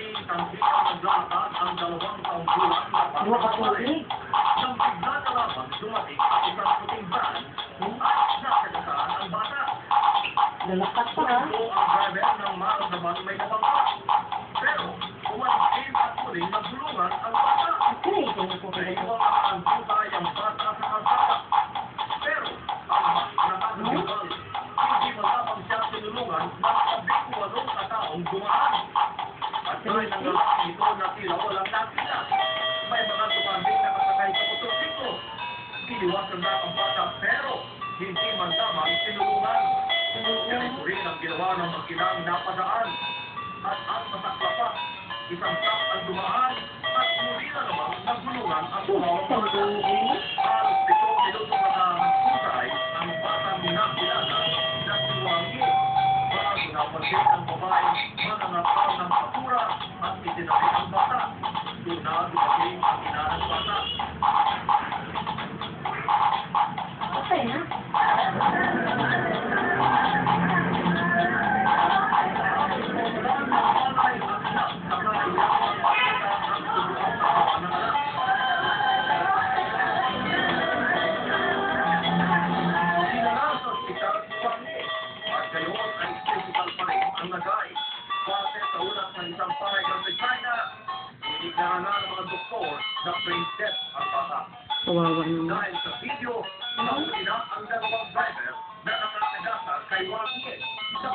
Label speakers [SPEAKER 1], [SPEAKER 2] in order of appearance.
[SPEAKER 1] Dating tangkikang naglalakad ang 2 taong gulang na pagkakamali. Nang bigla na lamang dumating ang isang puting van at nasagasaan ang bata.
[SPEAKER 2] Lalakas pa ha?
[SPEAKER 1] Ito ang driver ng maramdaman may nabangka. Pero umalis din at muling nagulungan ang bata.
[SPEAKER 2] Okay, ganyan po kayo.
[SPEAKER 1] Naiwang ang butay ang bata sa kalsada. Pero ang mas nakakagibal, hindi malabang siya sinulungan ng 18 kataong dumaan. At dahil ng lalaki ito na tila walang nakita, may mga dumanding na kasakay sa motorsiklo. Iniwasan na ang bata pero hindi man lamang sinulungan. Ganito rin ang ginawa ng makinang napadaan. At ang masaklapa, isang truck ang dumaan at muli na naman nagulungan ang tumawang bata. Halos 7 minutong nakahusay ang batang nakilala na si Wangi. Bago napansin ang babae, mananapal ng kapura at itinabi ang bata. Doon na dumating ang ina ng bata.
[SPEAKER 2] Okay na?
[SPEAKER 1] Isang paragraph sa China, inignaran na ng mga doktor na brain death ang bata.
[SPEAKER 2] Kawawa naman.
[SPEAKER 1] Dahil sa video, nahuli na ang 2 driver na nakakagasa kay Wang Ye. Sa